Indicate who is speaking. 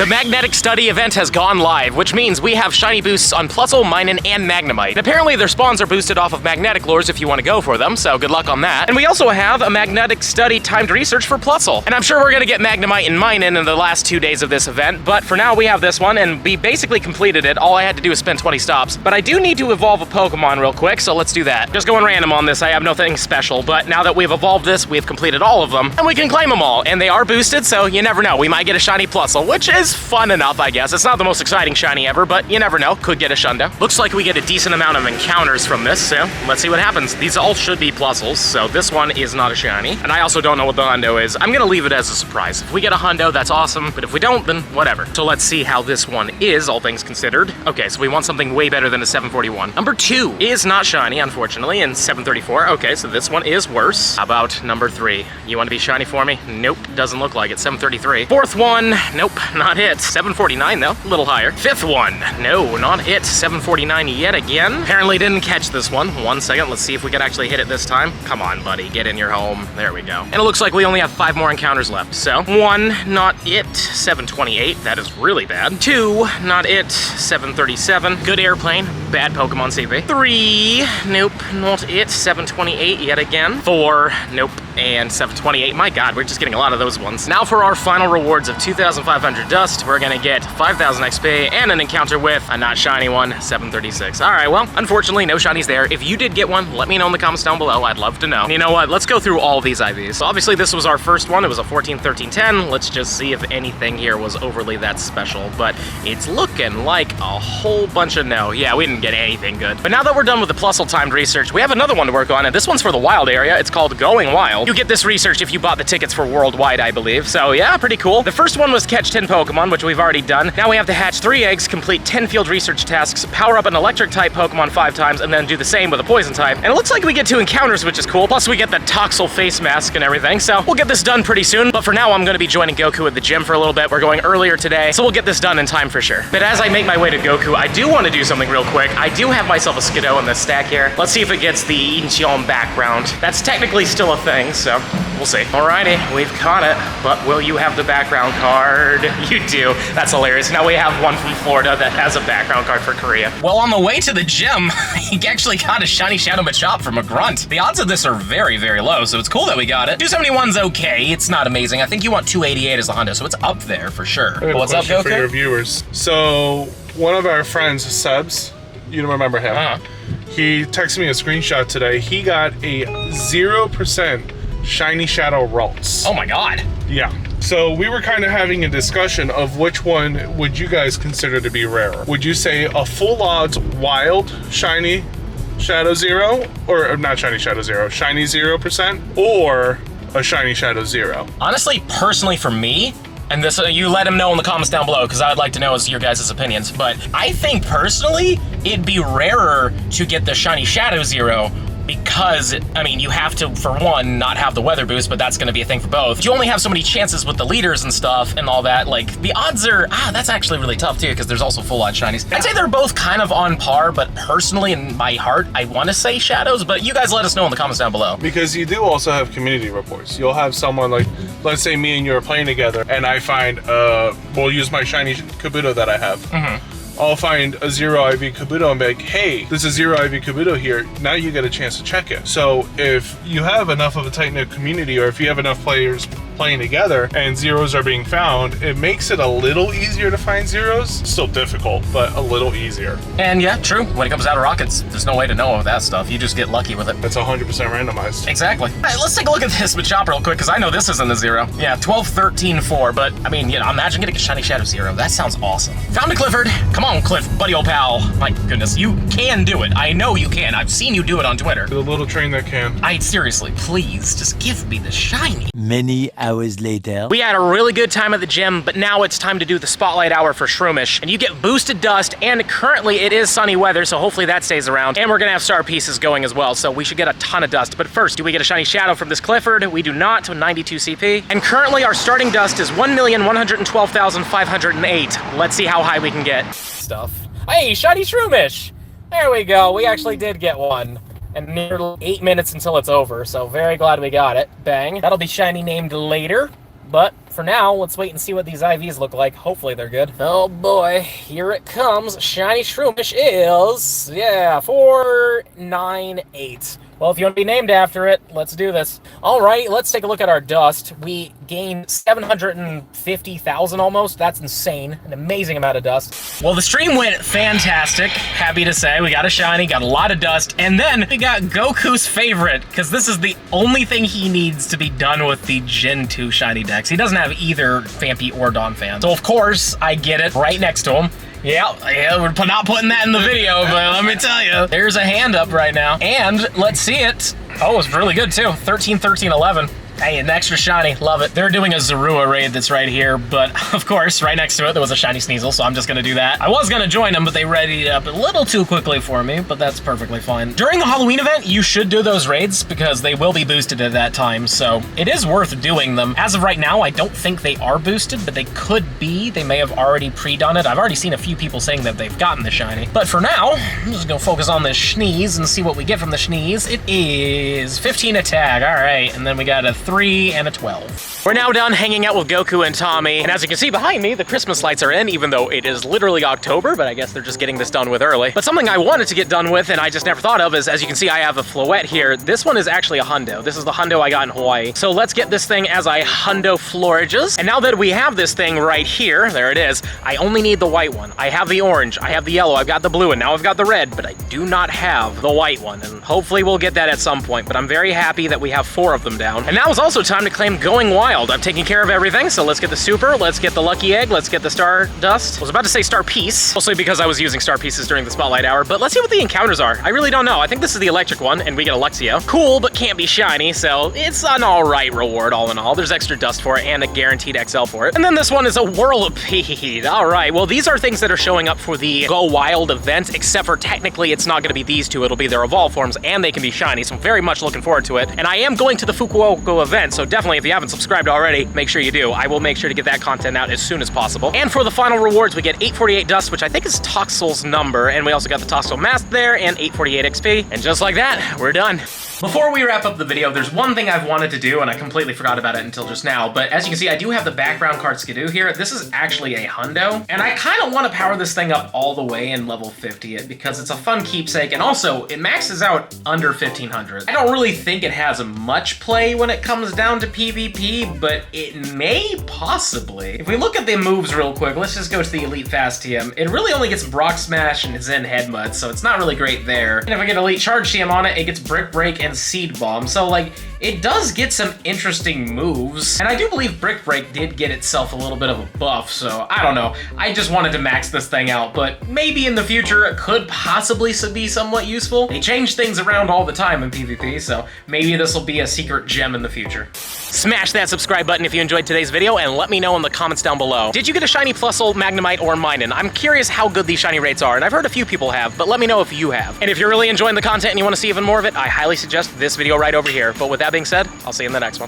Speaker 1: The Magnetic Study event has gone live, which means we have shiny boosts on Plusle, Minun, and Magnemite. And apparently their spawns are boosted off of magnetic lures if you want to go for them, so good luck on that. And we also have a Magnetic Study timed research for Plusle. And I'm sure we're gonna get Magnemite and Minun in the last 2 days of this event, but for now we have this one, and we basically completed it. All I had to do is spend 20 stops. But I do need to evolve a Pokemon real quick, so let's do that. Just going random on this, I have nothing special, but now that we've evolved this, we've completed all of them, and we can claim them all. And they are boosted, so you never know. We might get a shiny Plusle, which is fun enough, I guess. It's not the most exciting shiny ever, but you never know. Could get a Shundo. Looks like we get a decent amount of encounters from this, so let's see what happens. These all should be Plusles, so this one is not a shiny. And I also don't know what the Hundo is. I'm gonna leave it as a surprise. If we get a Hundo, that's awesome, but if we don't, then whatever. So let's see how this one is, all things considered. Okay, so we want something way better than a 741. Number 2 is not shiny, unfortunately, and 734. Okay, so this one is worse. How about number 3? You want to be shiny for me? Nope, doesn't look like it. 733. Fourth one, nope, not it. 749 though, a little higher. Fifth one, no, not it. 749 yet again. Apparently didn't catch this one. 1 second, let's see if we can actually hit it this time. Come on, buddy, get in your home. There we go. And it looks like we only have 5 more encounters left. So 1, not it. 728, that is really bad. 2, not it. 737, good airplane, bad Pokemon CP. 3, nope, not it. 728 yet again. 4, nope, and 728. My God, we're just getting a lot of those ones. Now for our final rewards of 2,500 dust, we're gonna get 5,000 XP and an encounter with a not shiny one, 736. All right, well, unfortunately, no shinies there. If you did get one, let me know in the comments down below. I'd love to know. And you know what? Let's go through all these IVs. So obviously, this was our first one. It was a 14, 13, 10. Let's just see if anything here was overly that special, but it's looking like a whole bunch of no. Yeah, we didn't get anything good. But now that we're done with the Plusle timed research, we have another one to work on, and this one's for the wild area. It's called Going Wild. You get this research if you bought the tickets for Worldwide, I believe. So yeah, pretty cool. The first one was catch 10 Pokemon, which we've already done. Now we have to hatch 3 eggs, complete 10 field research tasks, power up an electric type Pokemon 5 times, and then do the same with a poison type. And it looks like we get 2 encounters, which is cool. Plus we get the Toxel face mask and everything. So we'll get this done pretty soon. But for now, I'm gonna be joining Goku at the gym for a little bit. We're going earlier today, so we'll get this done in time for sure. But as I make my way to Goku, I do want to do something real quick. I do have myself a Skiddo in this stack here. Let's see if it gets the Incheon background. That's technically still a thing, so we'll see. Alrighty, we've caught it, but will you have the background card? You do. That's hilarious. Now we have one from Florida that has a background card for Korea. Well, on the way to the gym, he actually got a shiny Shadow Machop from a grunt. The odds of this are very, very low, so it's cool that we got it. 271's okay. It's not amazing. I think you want 288 as a Hundo, so it's up there for sure. What's up, Goku?
Speaker 2: For your viewers. So, one of our friends, Sebs, you remember him. He texted me a screenshot today. He got a 0% Shiny Shadow Ralts.
Speaker 1: Oh my God.
Speaker 2: Yeah. So we were kind of having a discussion of which one would you guys consider to be rarer. Would you say a full odds wild Shiny Shadow Zero, or not Shiny Shadow Zero, Shiny 0%, or a Shiny Shadow Zero?
Speaker 1: Honestly, personally for me, and this, you let him know in the comments down below, because I would like to know your guys' opinions, but I think personally, it'd be rarer to get the Shiny Shadow Zero, because, I mean, you have to, for one, not have the weather boost, but that's gonna be a thing for both. You only have so many chances with the leaders and stuff and all that. Like, the odds are, that's actually really tough too, because there's also full-on shinies. I'd say they're both kind of on par, but personally, in my heart, I wanna say Shadows, but you guys let us know in the comments down below.
Speaker 2: Because you do also have community reports. You'll have someone like, let's say me and you are playing together, and I find, we'll use my shiny Kabuto that I have. I'll find a 0 IV Kabuto and be like, hey, there's a 0 IV Kabuto here. Now you get a chance to check it. So if you have enough of a tight-knit community, or if you have enough players playing together and zeros are being found, it makes it a little easier to find zeros. Still difficult, but a little easier.
Speaker 1: And yeah, true. When it comes out of rockets, there's no way to know of that stuff. You just get lucky with it.
Speaker 2: It's 100% randomized.
Speaker 1: Exactly. All right, let's take a look at this Machop real quick, because I know this isn't a 0. Yeah, 12, 13, 4, but I mean, you know, imagine getting a Shiny Shadow 0. That sounds awesome. Found a Clifford. Come on, Cliff, buddy old pal. My goodness, you can do it. I know you can. I've seen you do it on Twitter.
Speaker 2: The little train that can.
Speaker 1: Seriously, please, just give me the shiny.
Speaker 3: Many hours later.
Speaker 1: We had a really good time at the gym, but now it's time to do the spotlight hour for Shroomish. And you get boosted dust, and currently it is sunny weather, so hopefully that stays around. And we're gonna have star pieces going as well, so we should get a ton of dust. But first, do we get a shiny Shadow from this Clifford? We do not, with 92 CP. And currently our starting dust is 1,112,508. Let's see how high we can get. Stuff. Hey, shiny Shroomish! There we go, we actually did get one. And nearly 8 minutes until it's over, so very glad we got it. Bang. That'll be shiny named later. But for now, let's wait and see what these IVs look like. Hopefully they're good. Oh boy, here it comes. Shiny Shroomish is, yeah, 498. Well, if you want to be named after it, let's do this. All right, let's take a look at our dust. We gained 750,000 almost. That's insane. An amazing amount of dust. Well, the stream went fantastic. Happy to say. We got a shiny, got a lot of dust, and then we got Goku's favorite, because this is the only thing he needs to be done with the Gen 2 shiny decks. He doesn't have either Phanpy or Donphan. So, of course, I get it right next to him. Yeah, we're not putting that in the video, but let me tell you, there's a hand up right now. And let's see it. Oh, it's really good too. 13, 13, 11. Hey, an extra shiny, love it. They're doing a Zorua raid that's right here, but of course, right next to it, there was a shiny Sneasel, so I'm just gonna do that. I was gonna join them, but they readied up a little too quickly for me, but that's perfectly fine. During the Halloween event, you should do those raids because they will be boosted at that time, so it is worth doing them. As of right now, I don't think they are boosted, but they could be. They may have already pre-done it. I've already seen a few people saying that they've gotten the shiny. But for now, I'm just gonna focus on this Sneeze and see what we get from the Sneeze. It is 15 attack, all right, and then we got a 3 and a 12. We're now done hanging out with Goku and Tommy, and as you can see behind me, the Christmas lights are in, even though it is literally October, but I guess they're just getting this done with early. But something I wanted to get done with, and I just never thought of, is, as you can see, I have a Floette here. This one is actually a hundo. This is the hundo I got in Hawaii. So let's get this thing as I hundo Florages. And now that we have this thing right here, there it is, I only need the white one. I have the orange, I have the yellow, I've got the blue, and now I've got the red, but I do not have the white one, and hopefully we'll get that at some point, but I'm very happy that we have 4 of them down. And now is also time to claim Going Wild. I'm taking care of everything, so let's get the super, let's get the lucky egg, let's get the star dust. I was about to say star piece, mostly because I was using star pieces during the spotlight hour, but let's see what the encounters are. I really don't know. I think this is the electric one, and we get a Luxio. Cool, but can't be shiny, so it's an all right reward all in all. There's extra dust for it and a guaranteed XL for it. And then this one is a Whirlipede. All right, well, these are things that are showing up for the Go Wild event, except for technically it's not gonna be these two, it'll be their evolve forms, and they can be shiny, so I'm very much looking forward to it. And I am going to the Fukuoka event, so definitely if you haven't subscribed already, make sure you do. I will make sure to get that content out as soon as possible. And for the final rewards, we get 848 dust, which I think is Toxel's number, and we also got the Toxel mask there, and 848 XP. And just like that, we're done. Before we wrap up the video, there's one thing I've wanted to do, and I completely forgot about it until just now, but as you can see, I do have the background card Skidoo here. This is actually a hundo, and I kind of want to power this thing up all the way and level 50 it, because it's a fun keepsake, and also, it maxes out under 1500. I don't really think it has much play when it comes down to PvP, but it may possibly. If we look at the moves real quick, let's just go to the Elite Fast TM. It really only gets Brock Smash and Zen Headbutt, so it's not really great there. And if I get Elite Charge TM on it, it gets Brick Break and Seed Bomb, so like, it does get some interesting moves. And I do believe Brick Break did get itself a little bit of a buff, so I don't know. I just wanted to max this thing out, but maybe in the future it could possibly be somewhat useful. They change things around all the time in PvP, so maybe this will be a secret gem in the future. Smash that subscribe button if you enjoyed today's video, and let me know in the comments down below. Did you get a shiny Plusle, Magnemite, or Minun? I'm curious how good these shiny rates are, and I've heard a few people have, but let me know if you have. And if you're really enjoying the content and you want to see even more of it, I highly suggest this video right over here. But with that being said, I'll see you in the next one.